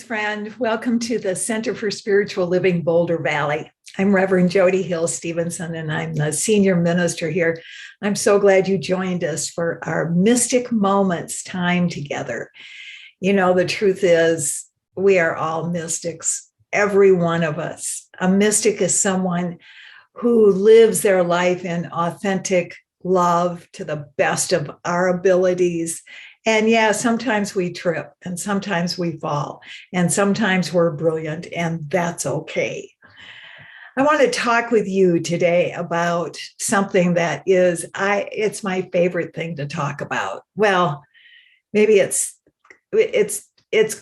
friend. Welcome to the Center for Spiritual Living, Boulder Valley. I'm Reverend Jody Hill Stevenson, and I'm the senior minister here. I'm so glad you joined us for our Mystic Moments time together. You know, the truth is, we are all mystics, every one of us. A mystic is someone who lives their life in authentic love to the best of our abilities. And yeah, sometimes we trip and sometimes we fall and sometimes we're brilliant, and that's okay. I want to talk with you today about something that it's my favorite thing to talk about. Well, maybe it's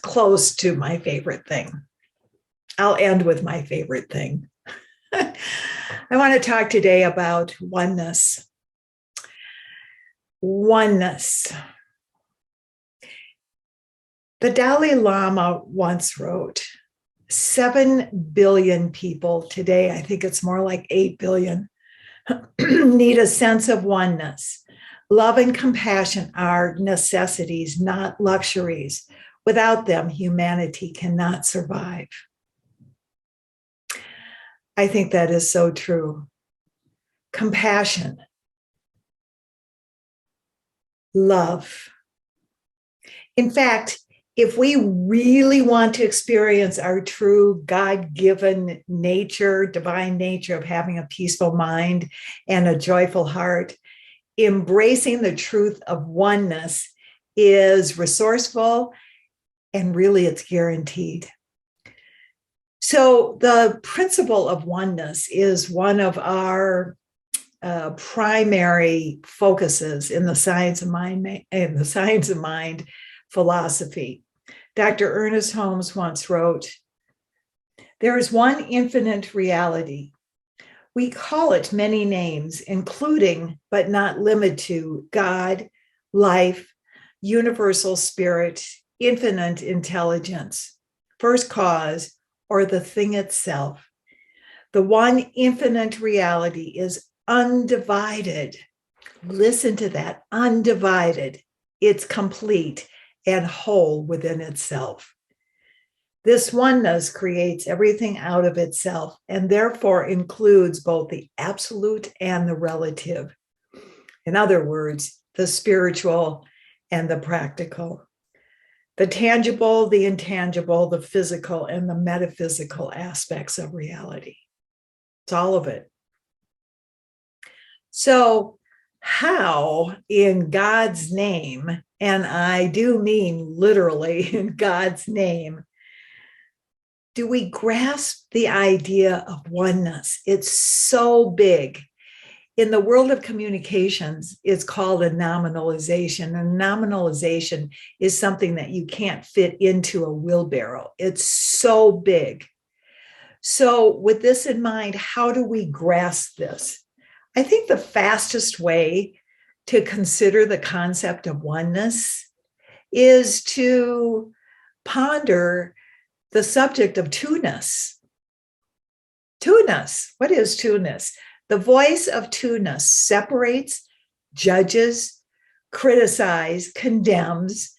close to my favorite thing. I'll end with my favorite thing. I want to talk today about oneness. Oneness. The Dalai Lama once wrote, 7 billion people today, I think it's more like 8 billion, need a sense of oneness. Love and compassion are necessities, not luxuries. Without them, humanity cannot survive. I think that is so true. Compassion, love. In fact, if we really want to experience our true God-given nature, divine nature of having a peaceful mind and a joyful heart, embracing the truth of oneness is resourceful, and really it's guaranteed. So the principle of oneness is one of our primary focuses in the science of mind philosophy. Dr. Ernest Holmes once wrote, "There is one infinite reality. We call it many names, including, but not limited to, God, life, universal spirit, infinite intelligence, first cause, or the thing itself. The one infinite reality is undivided." Listen to that, undivided. It's complete and whole within itself. This oneness creates everything out of itself and therefore includes both the absolute and the relative. In other words, the spiritual and the practical, the tangible, the intangible, the physical, and the metaphysical aspects of reality. It's all of it. So, how in God's name, and I do mean literally in God's name, do we grasp the idea of oneness? It's so big. In the world of communications, it's called a nominalization. And nominalization is something that you can't fit into a wheelbarrow. It's so big. So with this in mind, how do we grasp this? I think the fastest way to consider the concept of oneness is to ponder the subject of two-ness. Two-ness. What is two-ness? The voice of two-ness separates, judges, criticizes, condemns,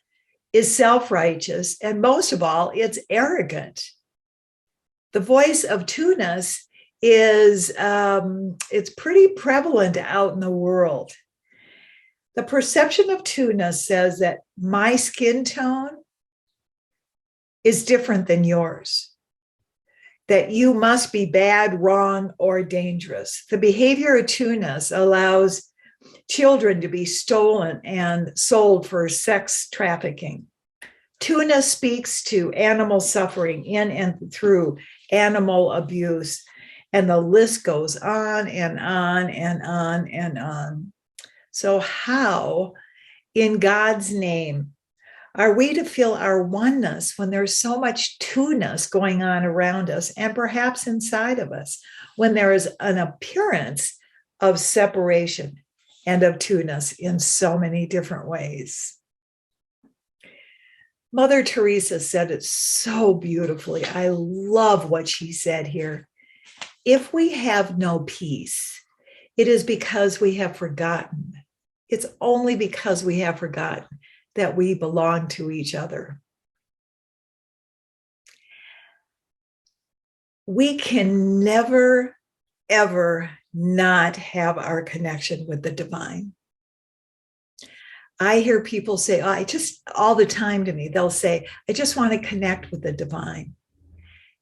is self-righteous, and most of all, it's arrogant. The voice of two-ness is it's pretty prevalent out in the world. The perception of two-ness says that my skin tone is different than yours, that you must be bad, wrong, or dangerous. The behavior of two-ness allows children to be stolen and sold for sex trafficking. Two-ness speaks to animal suffering in and through animal abuse. And the list goes on and on and on and on. So how, in God's name, are we to feel our oneness when there's so much two-ness going on around us and perhaps inside of us, when there is an appearance of separation and of two-ness in so many different ways? Mother Teresa said it so beautifully. I love what she said here. If we have no peace, it is because we have forgotten. It's only because we have forgotten that we belong to each other. we can never, ever not have our connection with the divine. I hear people say, oh, I just all the time to me, they'll say, I just want to connect with the divine.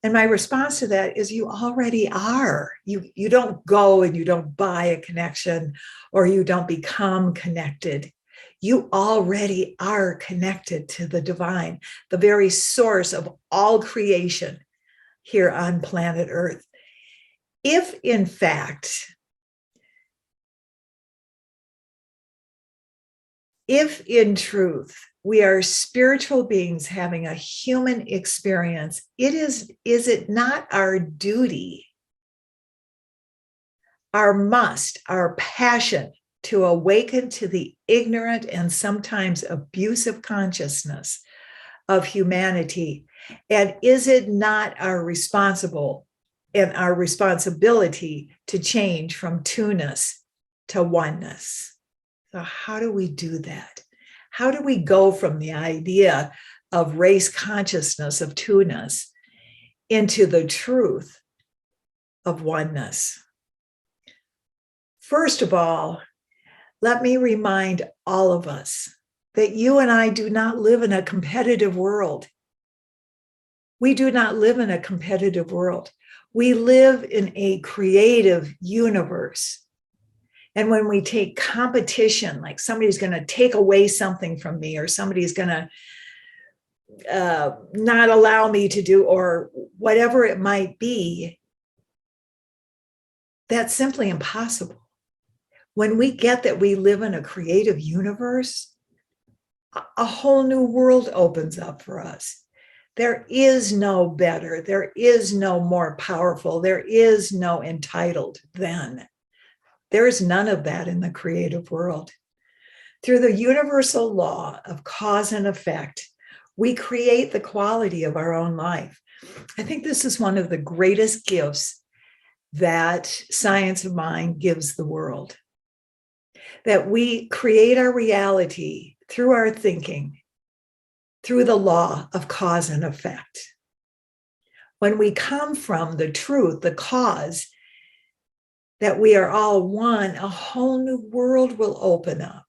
And my response to that is you already are. You don't go and you don't buy a connection or you don't become connected. You already are connected to the divine, the very source of all creation here on planet Earth. If in fact, if in truth we are spiritual beings having a human experience, is it not our duty, our must, our passion to awaken to the ignorant and sometimes abusive consciousness of humanity? And is it not our responsibility to change from two-ness to oneness? So how do we do that? How do we go from the idea of race consciousness of two-ness into the truth of oneness? First of all, let me remind all of us that you and I do not live in a competitive world. We do not live in a competitive world. We live in a creative universe. And when we take competition, like somebody's going to take away something from me, or somebody's going to not allow me to do, or whatever it might be, that's simply impossible. When we get that we live in a creative universe, a whole new world opens up for us. There is no better. There is no more powerful. There is no entitled than. There is none of that in the creative world. Through the universal law of cause and effect, we create the quality of our own life. I think this is one of the greatest gifts that science of mind gives the world. That we create our reality through our thinking, through the law of cause and effect. When we come from the truth, the cause, that we are all one, a whole new world will open up.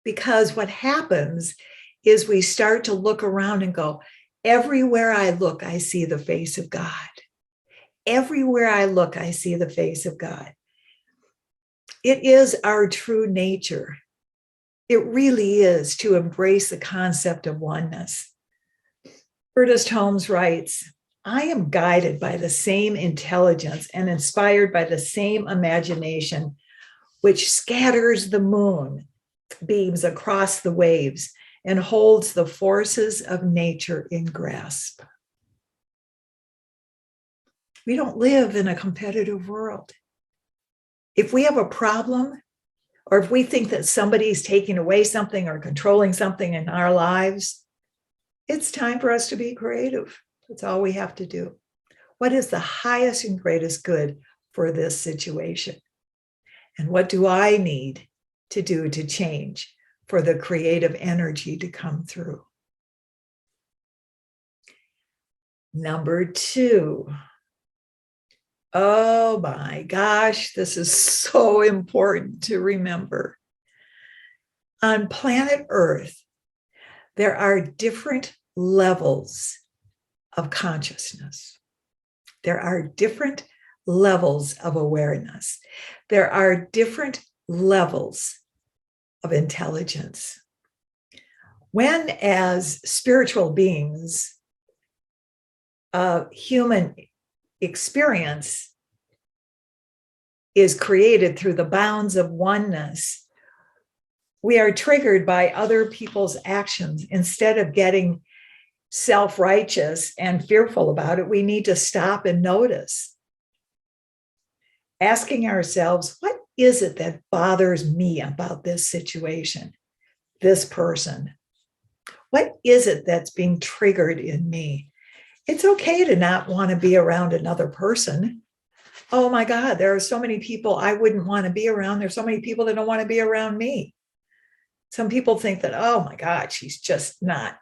Because what happens is we start to look around and go, everywhere I look, I see the face of God. Everywhere I look, I see the face of God. It is our true nature. It really is to embrace the concept of oneness. Ernest Holmes writes, I am guided by the same intelligence and inspired by the same imagination, which scatters the moon beams across the waves and holds the forces of nature in grasp. We don't live in a competitive world. If we have a problem, or if we think that somebody's taking away something or controlling something in our lives, it's time for us to be creative. That's all we have to do. What is the highest and greatest good for this situation? And what do I need to do to change for the creative energy to come through? Number 2. Oh my gosh, this is so important to remember. On planet Earth, there are different levels of consciousness. There are different levels of awareness. There are different levels of intelligence. When, as spiritual beings, human experience is created through the bounds of oneness, we are triggered by other people's actions. Instead of getting self-righteous and fearful about it, we need to stop and notice. Asking ourselves, what is it that bothers me about this situation, this person? What is it that's being triggered in me? It's okay to not want to be around another person. Oh my God, there are so many people I wouldn't want to be around. There's so many people that don't want to be around me. Some people think that, oh my God, she's just not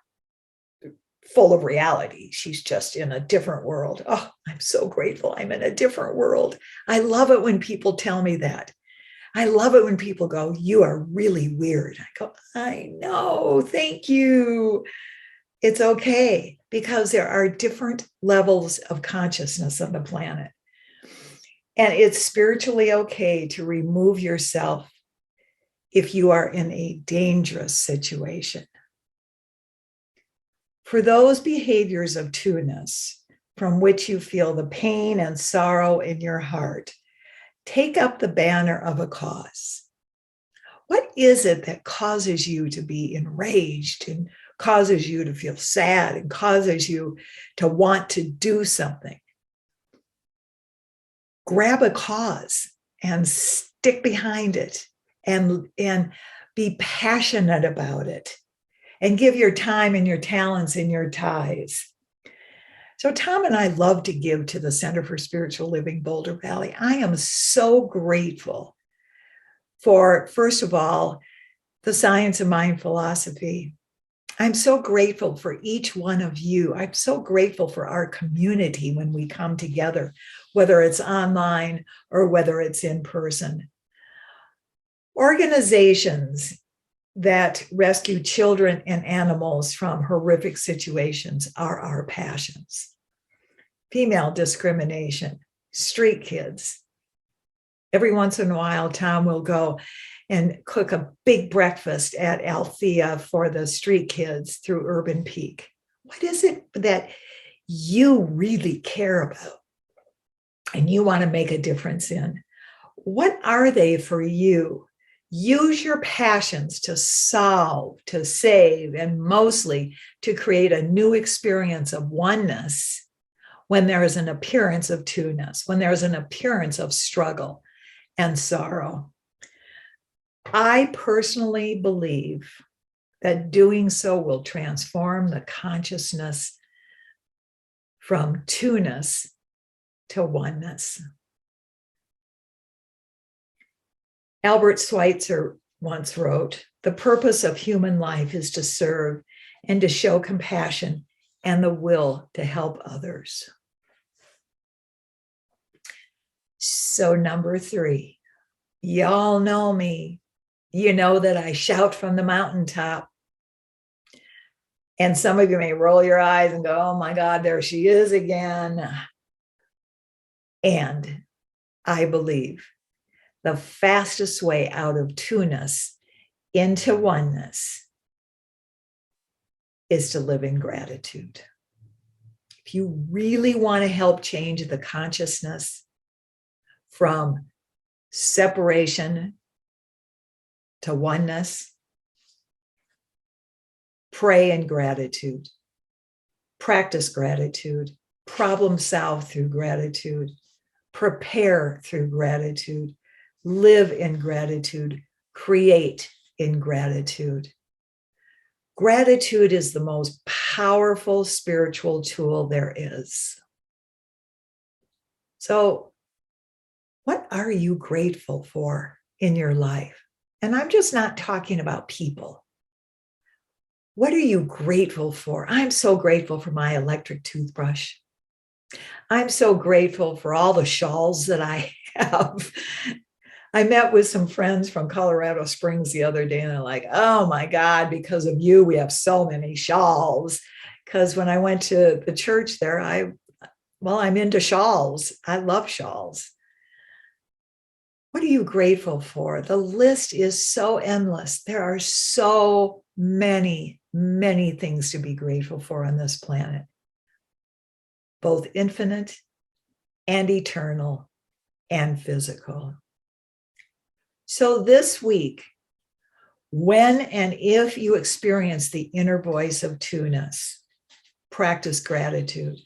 full of reality. She's just in a different world. Oh, I'm so grateful I'm in a different world. I love it when people tell me that. I love it when people go, you are really weird. I go, I know, thank you. It's okay, because there are different levels of consciousness on the planet. And it's spiritually okay to remove yourself if you are in a dangerous situation. For those behaviors of two-ness from which you feel the pain and sorrow in your heart, take up the banner of a cause. What is it that causes you to be enraged and causes you to feel sad and causes you to want to do something? Grab a cause and stick behind it and be passionate about it and give your time and your talents and your tithes. So Tom and I love to give to the Center for Spiritual Living Boulder Valley. I am so grateful for, first of all, the Science of Mind philosophy. I'm so grateful for each one of you. I'm so grateful for our community when we come together, whether it's online or whether it's in person. Organizations that rescue children and animals from horrific situations are our passions. Female discrimination, street kids. Every once in a while, Tom will go and cook a big breakfast at Althea for the street kids through Urban Peak. What is it that you really care about and you want to make a difference in? What are they for you? Use your passions to solve, to save, and mostly to create a new experience of oneness when there is an appearance of two-ness, when there is an appearance of struggle and sorrow. I personally believe that doing so will transform the consciousness from two-ness to oneness. Albert Schweitzer once wrote, "The purpose of human life is to serve and to show compassion and the will to help others." So number 3, y'all know me. You know that I shout from the mountaintop. And some of you may roll your eyes and go, oh my God, there she is again. And I believe the fastest way out of two-ness into oneness is to live in gratitude. If you really want to help change the consciousness from separation to oneness, pray in gratitude, practice gratitude, problem solve through gratitude, prepare through gratitude, live in gratitude, create in gratitude. Gratitude is the most powerful spiritual tool there is. So, what are you grateful for in your life? And I'm just not talking about people. What are you grateful for? I'm so grateful for my electric toothbrush. I'm so grateful for all the shawls that I have. I met with some friends from Colorado Springs the other day, and they're like, oh my God, because of you, we have so many shawls. Because when I went to the church there, I'm into shawls. I love shawls. What are you grateful for? The list is so endless. There are so many, many things to be grateful for on this planet, both infinite and eternal and physical. So this week, when and if you experience the inner voice of two-ness, practice gratitude.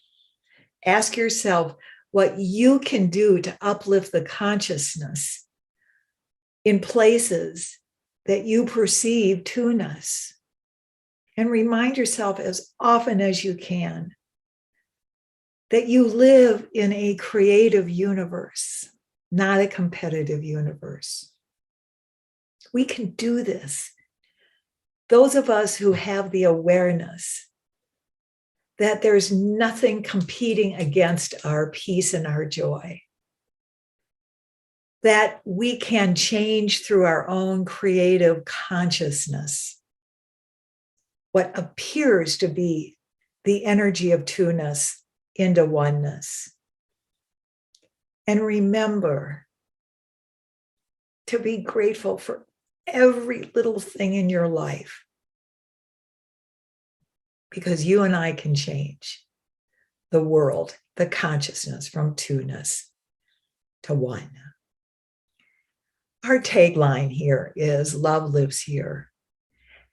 Ask yourself what you can do to uplift the consciousness in places that you perceive two-ness. And remind yourself as often as you can that you live in a creative universe, not a competitive universe. We can do this. Those of us who have the awareness that there's nothing competing against our peace and our joy, that we can change through our own creative consciousness what appears to be the energy of two-ness into oneness. And remember to be grateful for every little thing in your life, because you and I can change the world, the consciousness from two-ness to one. Our tagline here is love lives here.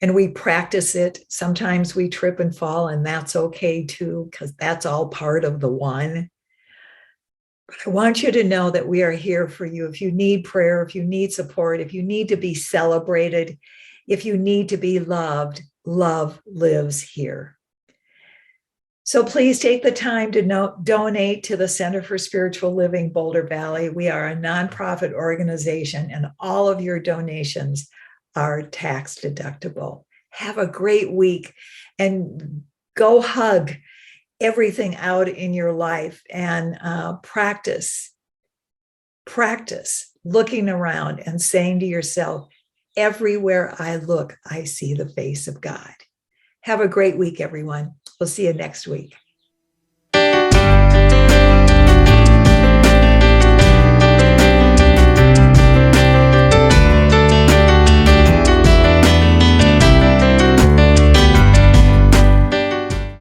And we practice it. Sometimes we trip and fall, and that's okay too, because that's all part of the one. But I want you to know that we are here for you. If you need prayer, if you need support, if you need to be celebrated, if you need to be loved, love lives here. So please take the time to donate to the Center for Spiritual Living Boulder Valley. We are a nonprofit organization, and all of your donations are tax deductible. Have a great week and go hug everything out in your life and practice looking around and saying to yourself, everywhere I look, I see the face of God. Have a great week, everyone. We'll see you next week.